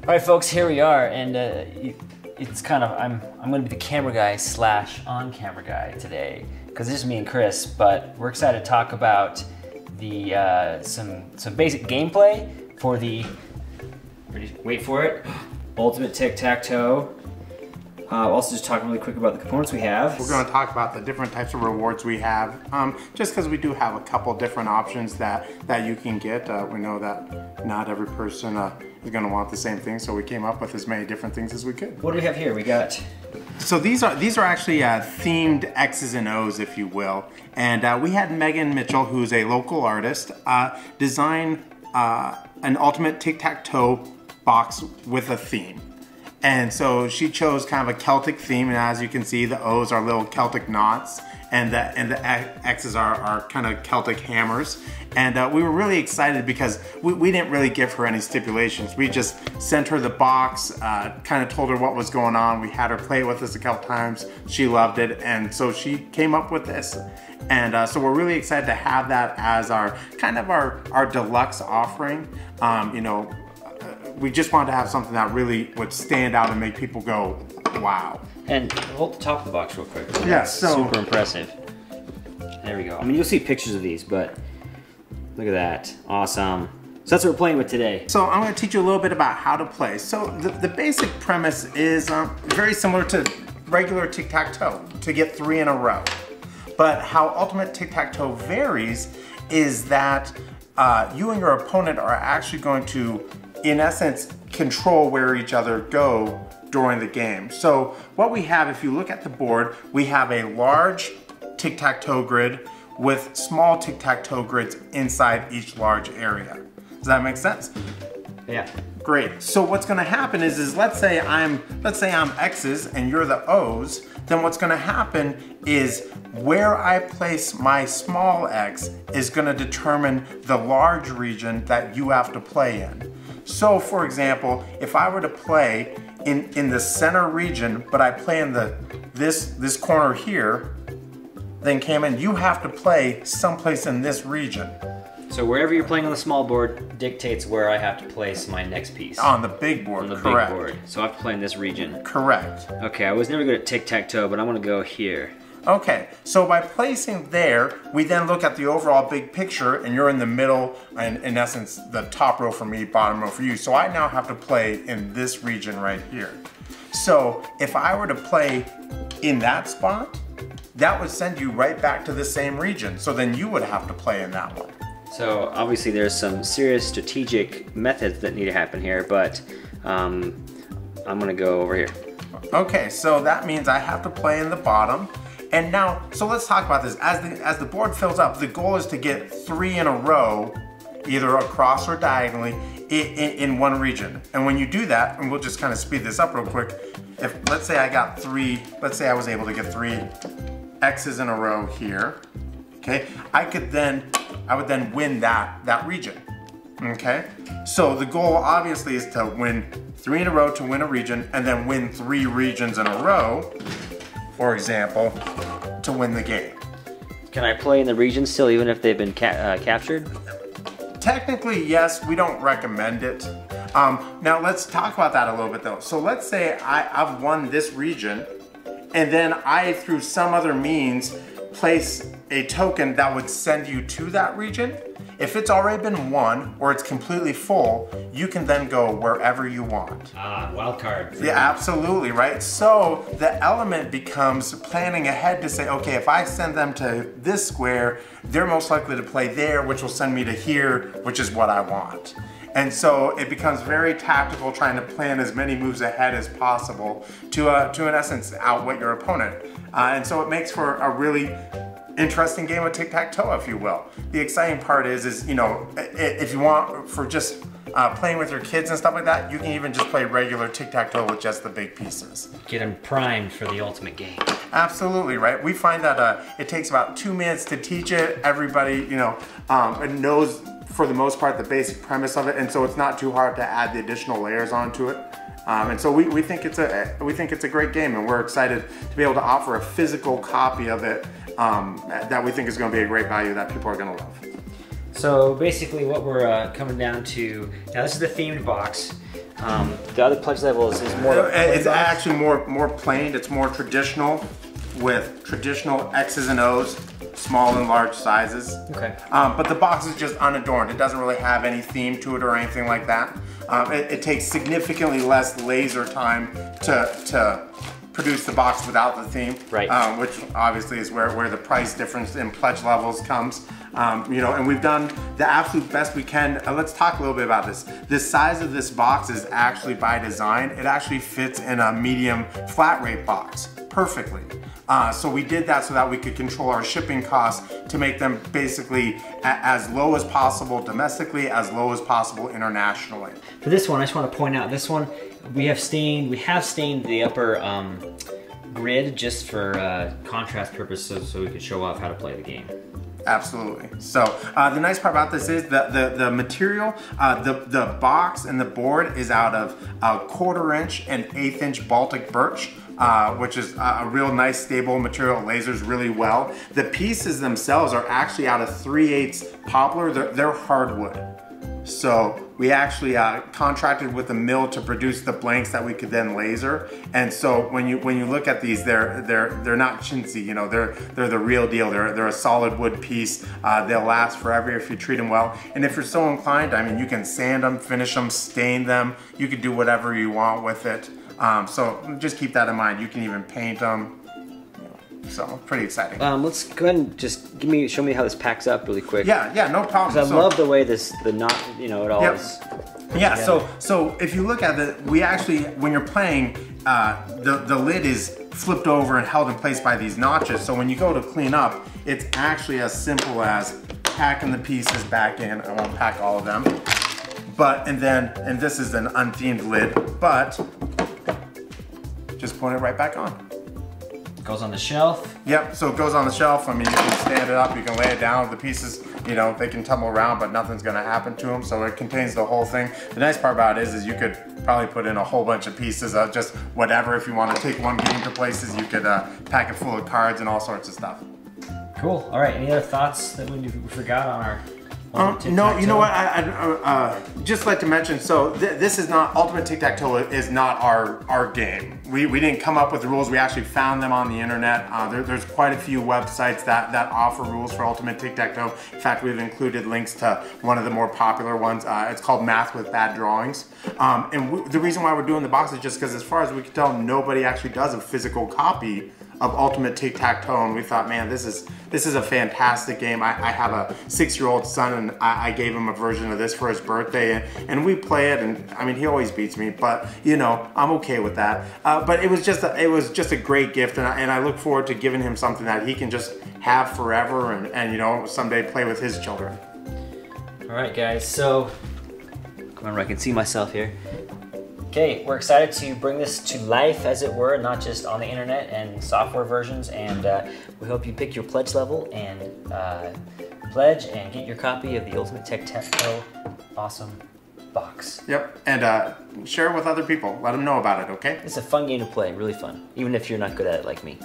All right, folks, here we are, and it's kind of I'm going to be the camera guy / on-camera guy today because this is me and Chris. But we're excited to talk about the some basic gameplay for the wait for it Ultimate Tic Tac Toe. Also, just talk really quick about the components we have. We're going to talk about the different types of rewards we have, just because we do have a couple different options that you can get. We know that not every person is going to want the same thing, so we came up with as many different things as we could. What do we have here? We got... So these are actually themed X's and O's, if you will. And we had Megan Mitchell, who's a local artist, design an Ultimate Tic Tac Toe box with a theme. And so she chose kind of a Celtic theme, and as you can see, the O's are little Celtic knots, and the X's are kind of Celtic hammers. And we were really excited because we didn't really give her any stipulations. We just sent her the box, kind of told her what was going on. We had her play it with us a couple times. She loved it, and so she came up with this. And so we're really excited to have that as our kind of our deluxe offering. You know, we just wanted to have something that really would stand out and make people go, wow. And hold the top of the box real quick. Yeah, so super impressive. There we go. I mean, you'll see pictures of these, but look at that. Awesome. So that's what we're playing with today. So I'm going to teach you a little bit about how to play. So the basic premise is very similar to regular tic-tac-toe, to get 3 in a row. But how Ultimate Tic-Tac-Toe varies is that you and your opponent are actually going to, in essence, control where each other go during the game. So what we have, if you look at the board, we have a large tic-tac-toe grid with small tic-tac-toe grids inside each large area. Does that make sense? Yeah. Great. So what's going to happen is let's say I'm X's and you're the O's. Then what's going to happen is where I place my small X is going to determine the large region that you have to play in. So for example, if I were to play in the center region, but I play in this corner here, then Cameron, you have to play someplace in this region. So wherever you're playing on the small board dictates where I have to place my next piece. On the big board, on the correct. Big board. So I have to play in this region. Correct. Okay, I was never good at tic-tac-toe, but I want to go here. Okay, so by placing there, we then look at the overall big picture, and you're in the middle, and in essence, the top row for me, bottom row for you. So I now have to play in this region right here. So if I were to play in that spot, that would send you right back to the same region. So then you would have to play in that one. So obviously there's some serious strategic methods that need to happen here, but I'm gonna go over here. Okay, so that means I have to play in the bottom. And now, so let's talk about this. As the board fills up, the goal is to get 3 in a row, either across or diagonally, in one region. And when you do that, and we'll just kind of speed this up real quick, if let's say I got 3, let's say I was able to get 3 X's in a row here, okay, I would then win that region, okay? So the goal obviously is to win 3 in a row to win a region, and then win 3 regions in a row, for example, to win the game. Can I play in the region still even if they've been captured? Technically, yes, we don't recommend it. Now let's talk about that a little bit though. So let's say I've won this region, and then I, through some other means, place a token that would send you to that region. If it's already been won or it's completely full, you can then go wherever you want. Wild card. Yeah, absolutely, right? So the element becomes planning ahead to say, okay, if I send them to this square, they're most likely to play there, which will send me to here, which is what I want. And so it becomes very tactical, trying to plan as many moves ahead as possible to in essence, outwit your opponent. And so it makes for a really interesting game of tic-tac-toe, if you will. The exciting part is you know, if you want for just playing with your kids and stuff like that, you can even just play regular tic-tac-toe with just the big pieces. Get them primed for the ultimate game. Absolutely, right? We find that it takes about 2 minutes to teach it. Everybody, you know, knows for the most part the basic premise of it, and so it's not too hard to add the additional layers onto it. And so we think it's a great game, and we're excited to be able to offer a physical copy of it that we think is going to be a great value that people are going to love. So basically what we're coming down to, now this is the themed box. The other pledge level is more. It's actually more plain. It's more traditional, with traditional X's and O's, small and large sizes. Okay. But the box is just unadorned. It doesn't really have any theme to it or anything like that. It takes significantly less laser time to produce the box without the theme, right? Which obviously is where the price difference in pledge levels comes. And we've done the absolute best we can. Let's talk a little bit about this. The size of this box is actually by design. It actually fits in a medium flat rate box perfectly. So we did that so that we could control our shipping costs to make them basically as low as possible domestically, as low as possible internationally. For this one, I just want to point out, this one, we have stained the upper grid just for contrast purposes, so we could show off how to play the game. Absolutely. So the nice part about this is the material, the box and the board is out of 1/4 inch and 1/8 inch Baltic birch, which is a real nice stable material. It lasers really well. The pieces themselves are actually out of 3/8 poplar. They're hardwood. So we actually contracted with a mill to produce the blanks that we could then laser. And so when you look at these, they're not chintzy. You know, they're the real deal. They're a solid wood piece. They'll last forever if you treat them well. And if you're so inclined, I mean, you can sand them, finish them, stain them. You can do whatever you want with it. So just keep that in mind. You can even paint them. So pretty exciting. Let's go ahead and just show me how this packs up really quick. Yeah, no problem. Because I love the way the knot, you know, it all is. Yeah, so if you look at it, we actually, when you're playing, the lid is flipped over and held in place by these notches. So when you go to clean up, it's actually as simple as packing the pieces back in. I won't pack all of them. And this is an unthemed lid, but just put it right back on. Goes on the shelf. Yep, so it goes on the shelf. I mean, you can stand it up, you can lay it down. The pieces, you know, they can tumble around, but nothing's gonna happen to them. So it contains the whole thing. The nice part about it is you could probably put in a whole bunch of pieces of just whatever. If you want to take one game to places, you could pack it full of cards and all sorts of stuff. Cool. All right, any other thoughts that we forgot on our... No, you know what? I just like to mention. So this is not Ultimate Tic Tac Toe. Is not our game. We didn't come up with the rules. We actually found them on the internet. There's quite a few websites that offer rules for Ultimate Tic Tac Toe. In fact, we've included links to one of the more popular ones. It's called Math with Bad Drawings. The reason why we're doing the box is just because, as far as we can tell, nobody actually does a physical copy of Ultimate Tic Tac Toe, and we thought, man, this is a fantastic game. I have a 6-year-old son, and I gave him a version of this for his birthday, and we play it, and I mean, he always beats me, but you know, I'm okay with that. But it was just a great gift, and I look forward to giving him something that he can just have forever, and you know, someday play with his children. All right, guys. So, come on, I can see myself here. Okay, we're excited to bring this to life, as it were, not just on the internet and software versions, and we hope you pick your pledge level and pledge and get your copy of the Ultimate Tic Tac Toe awesome box. Yep, and share it with other people. Let them know about it, okay? It's a fun game to play, really fun, even if you're not good at it like me.